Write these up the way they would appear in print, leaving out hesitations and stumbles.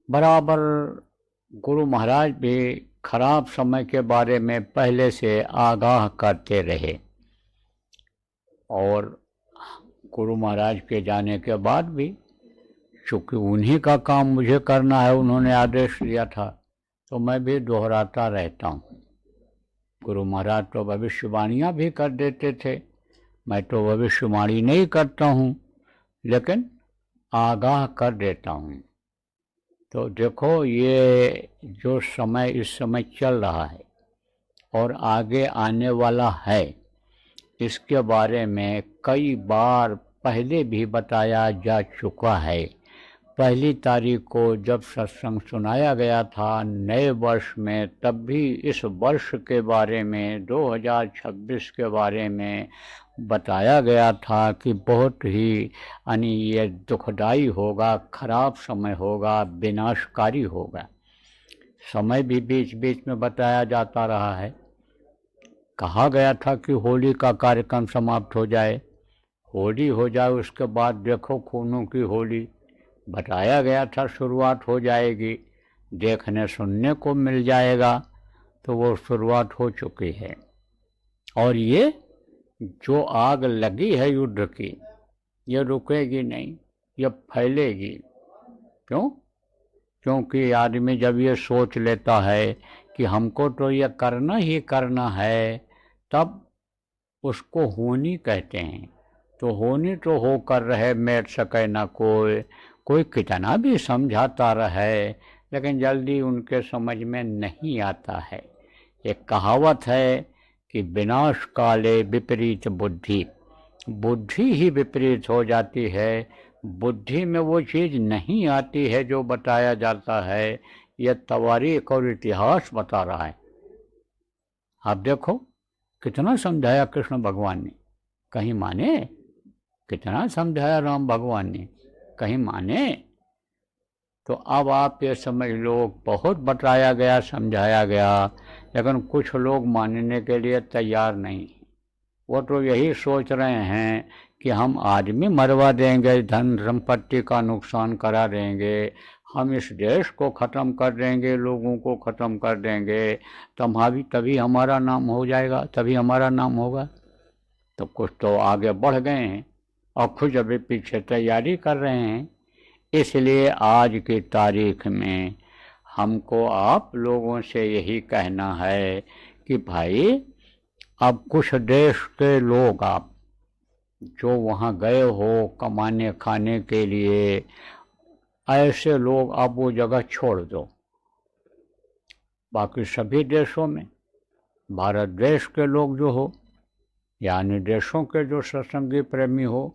बराबर गुरु महाराज भी खराब समय के बारे में पहले से आगाह करते रहे और गुरु महाराज के जाने के बाद भी चूँकि उन्हीं का काम मुझे करना है, उन्होंने आदेश दिया था, तो मैं भी दोहराता रहता हूँ। गुरु महाराज तो भविष्यवाणियाँ भी कर देते थे, मैं तो भविष्यवाणी नहीं करता हूँ, लेकिन आगाह कर देता हूँ। तो देखो, ये जो समय इस समय चल रहा है और आगे आने वाला है, इसके बारे में कई बार पहले भी बताया जा चुका है। पहली तारीख को जब सत्संग सुनाया गया था नए वर्ष में, तब भी इस वर्ष के बारे में 2026 के बारे में बताया गया था कि बहुत ही यानी ये दुखदाई होगा, खराब समय होगा, विनाशकारी होगा। समय भी बीच बीच में बताया जाता रहा है। कहा गया था कि होली का कार्यक्रम समाप्त हो जाए, होली हो जाए, उसके बाद देखो खूनों की होली। बताया गया था शुरुआत हो जाएगी, देखने सुनने को मिल जाएगा, तो वो शुरुआत हो चुकी है। और ये जो आग लगी है युद्ध की, ये रुकेगी नहीं, ये फैलेगी। क्यों? क्योंकि आदमी जब ये सोच लेता है कि हमको तो ये करना ही करना है, तब उसको होनी कहते हैं। तो होनी तो होकर रहे, मेट सके ना कोई, कोई कितना भी समझाता रहे, लेकिन जल्दी उनके समझ में नहीं आता है। एक कहावत है कि विनाश काले विपरीत बुद्धि, बुद्धि ही विपरीत हो जाती है। बुद्धि में वो चीज़ नहीं आती है जो बताया जाता है। यह तवारीख और इतिहास बता रहा है। आप देखो, कितना समझाया कृष्ण भगवान ने, कहीं माने? कितना समझाया राम भगवान ने, कहीं माने? तो अब आप ये समझ लो, बहुत बताया गया, समझाया गया, लेकिन कुछ लोग मानने के लिए तैयार नहीं। वो तो यही सोच रहे हैं कि हम आदमी मरवा देंगे, धन संपत्ति का नुकसान करा देंगे, हम इस देश को ख़त्म कर देंगे, लोगों को ख़त्म कर देंगे, तभी हमारा नाम हो जाएगा, तभी हमारा नाम होगा। तो कुछ तो आगे बढ़ गए हैं और खुद अभी पीछे तैयारी कर रहे हैं। इसलिए आज की तारीख में हमको आप लोगों से यही कहना है कि भाई, अब कुछ देश के लोग, आप जो वहाँ गए हो कमाने खाने के लिए, ऐसे लोग अब वो जगह छोड़ दो। बाकी सभी देशों में भारत देश के लोग जो हो, यानी देशों के जो सत्संगी प्रेमी हो,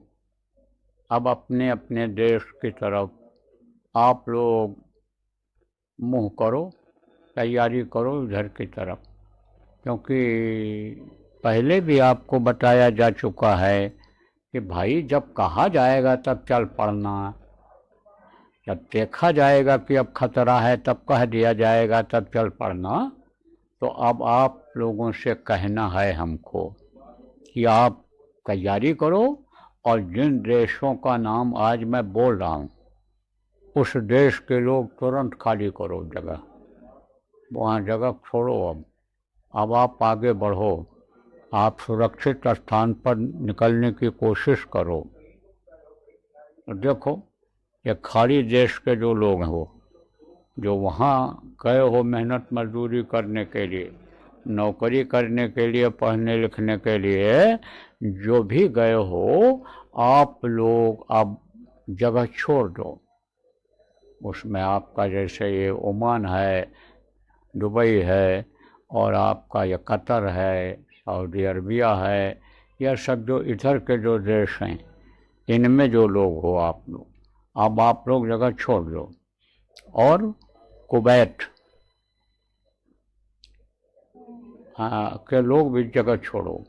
अब अपने अपने देश की तरफ आप लोग मुँह करो, तैयारी करो इधर की तरफ। क्योंकि पहले भी आपको बताया जा चुका है कि भाई, जब कहा जाएगा तब चल पड़ना, जब देखा जाएगा कि अब खतरा है तब कह दिया जाएगा तब चल पड़ना। तो अब आप लोगों से कहना है हमको कि आप तैयारी करो, और जिन देशों का नाम आज मैं बोल रहा हूँ, उस देश के लोग तुरंत खाली करो जगह, वहाँ जगह छोड़ो। अब आप आगे बढ़ो, आप सुरक्षित स्थान पर निकलने की कोशिश करो। देखो, ये खाड़ी देश के जो लोग हैं, वो जो वहाँ गए हो मेहनत मजदूरी करने के लिए, नौकरी करने के लिए, पढ़ने लिखने के लिए, जो भी गए हो, आप लोग अब जगह छोड़ दो। उसमें आपका जैसे ये ओमान है, दुबई है, और आपका ये कतर है, सऊदी अरबिया है, यह सब जो इधर के जो देश हैं, इनमें जो लोग हो आप लोग, अब आप लोग जगह छोड़ दो। और कुवैत के लोग भी जगह छोड़ो,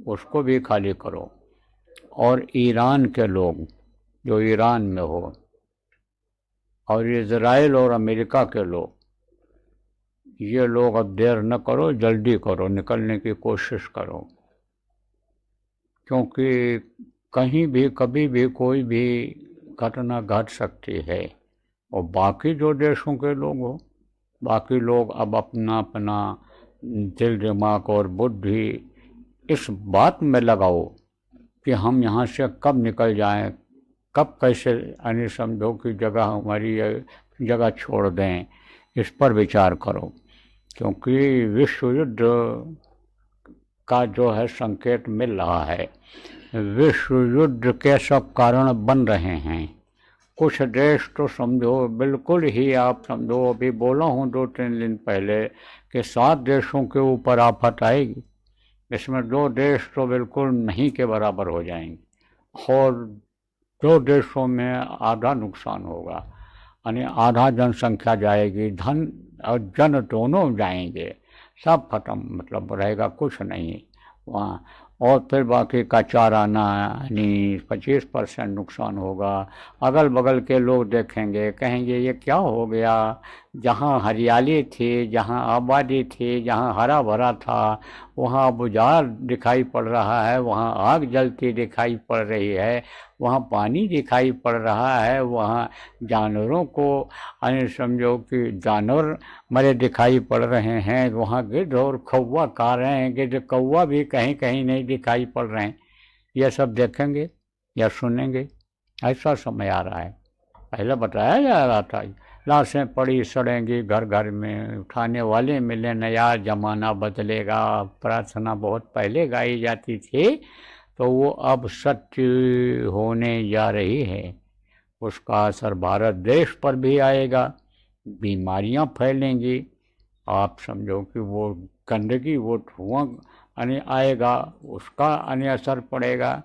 उसको भी खाली करो। और ईरान के लोग जो ईरान में हो, और इज़राइल और अमेरिका के लोग, ये लोग अब देर न करो, जल्दी करो, निकलने की कोशिश करो। क्योंकि कहीं भी कभी भी कोई भी घटना घट सकती है। और बाकी जो देशों के लोग हो, बाकी लोग अब अपना अपना दिल दिमाग और बुद्धि इस बात में लगाओ कि हम यहाँ से कब निकल जाएं, कब कैसे यानी समझो कि जगह हमारी जगह छोड़ दें, इस पर विचार करो। क्योंकि विश्व युद्ध का जो है संकेत मिल रहा है, विश्व युद्ध के सब कारण बन रहे हैं। कुछ देश तो समझो बिल्कुल ही, आप समझो अभी बोला हूँ 2-3 दिन पहले कि 7 देशों के ऊपर आफत आएगी, इसमें 2 देश तो बिल्कुल नहीं के बराबर हो जाएंगे और 2 देशों में आधा नुकसान होगा, यानी आधा जनसंख्या जाएगी, धन और जन दोनों जाएंगे, सब खत्म, मतलब रहेगा कुछ नहीं वहाँ। और फिर बाकी का चारा आना यानी 25% नुकसान होगा। अगल बगल के लोग देखेंगे, कहेंगे ये क्या हो गया, जहाँ हरियाली थी, जहाँ आबादी थी, जहाँ हरा भरा था, वहाँ अब उजाड़ दिखाई पड़ रहा है, वहाँ आग जलती दिखाई पड़ रही है, वहाँ पानी दिखाई पड़ रहा है, वहाँ जानवरों को यानी समझो कि जानवर मरे दिखाई पड़ रहे हैं, वहाँ गिद्ध और कौवा खा रहे हैं, गिद्ध कौवा भी कहीं कहीं नहीं दिखाई पड़ रहे हैं। यह सब देखेंगे या सुनेंगे, ऐसा समय आ रहा है। पहले बताया जा रहा था लाशें पड़ी सड़ेंगी घर घर में, उठाने वाले मिले, नया ज़माना बदलेगा, प्रार्थना बहुत पहले गाई जाती थी, तो वो अब सत्य होने जा रही है। उसका असर भारत देश पर भी आएगा, बीमारियां फैलेंगी, आप समझो कि वो गंदगी, वो धुआं यानी आएगा, उसका यानी असर पड़ेगा।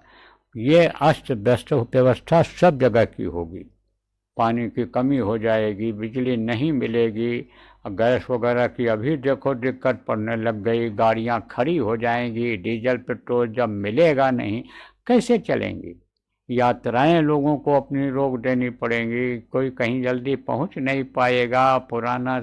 ये अस्त व्यस्त व्यवस्था सब जगह की होगी, पानी की कमी हो जाएगी, बिजली नहीं मिलेगी, गैस वगैरह की अभी देखो दिक्कत पड़ने लग गई, गाड़ियां खड़ी हो जाएंगी, डीजल पेट्रोल जब मिलेगा नहीं कैसे चलेंगी, यात्राएं लोगों को अपनी रोक देनी पड़ेंगी, कोई कहीं जल्दी पहुंच नहीं पाएगा, पुराना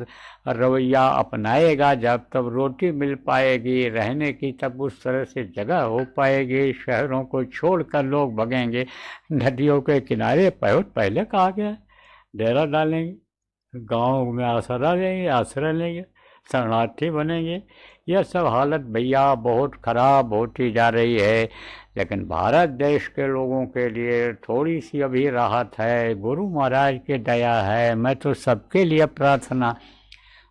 रवैया अपनाएगा जब तब रोटी मिल पाएगी, रहने की तब उस तरह से जगह हो पाएगी, शहरों को छोड़कर लोग भगेंगे, नदियों के किनारे बहुत पहले कहा गया डेरा डालेंगे, गाँव में आश्रय लेंगे, शरणार्थी बनेंगे। यह सब हालत भैया बहुत ख़राब होती जा रही है। लेकिन भारत देश के लोगों के लिए थोड़ी सी अभी राहत है, गुरु महाराज की दया है। मैं तो सबके लिए प्रार्थना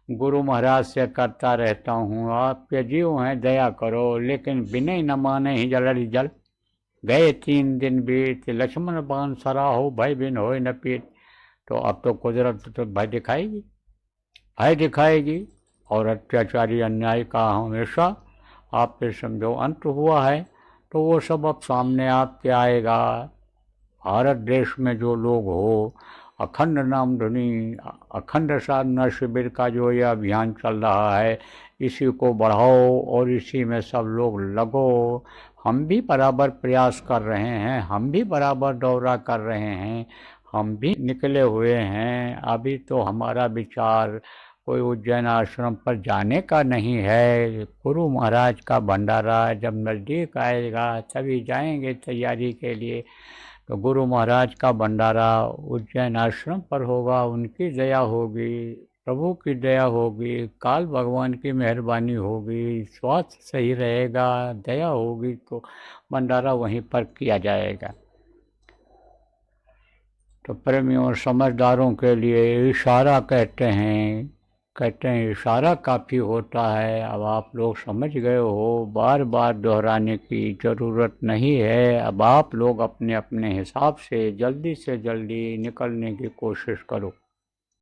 गुरु महाराज से करता रहता हूँ, आपके जीव हैं दया करो, लेकिन विनय न माने ही जल जल। गए 3 दिन बीत, लक्ष्मण बाण सरा हो, भय बिन होय न पीत। तो अब तो कुदरत तो भय दिखाएगी, भय दिखाएगी, और अत्याचारी अन्याय का हमेशा आप पे समझो अंत हुआ है, तो वो सब अब सामने आपके आएगा। भारत देश में जो लोग हो, अखंड नाम ध्वनि, अखंड साधना शिविर का जो ये अभियान चल रहा है, इसी को बढ़ाओ और इसी में सब लोग लगो। हम भी बराबर प्रयास कर रहे हैं, हम भी बराबर दौरा कर रहे हैं, हम भी निकले हुए हैं। अभी तो हमारा विचार कोई उज्जैन आश्रम पर जाने का नहीं है, गुरु महाराज का भंडारा जब नज़दीक आएगा तभी जाएंगे तैयारी के लिए। तो गुरु महाराज का भंडारा उज्जैन आश्रम पर होगा, उनकी दया होगी, प्रभु की दया होगी, काल भगवान की मेहरबानी होगी, स्वास्थ्य सही रहेगा, दया होगी, तो भंडारा वहीं पर किया जाएगा। तो प्रेमियों और समझदारों के लिए इशारा कहते हैं इशारा काफ़ी होता है। अब आप लोग समझ गए हो, बार बार दोहराने की ज़रूरत नहीं है। अब आप लोग अपने अपने हिसाब से जल्दी निकलने की कोशिश करो।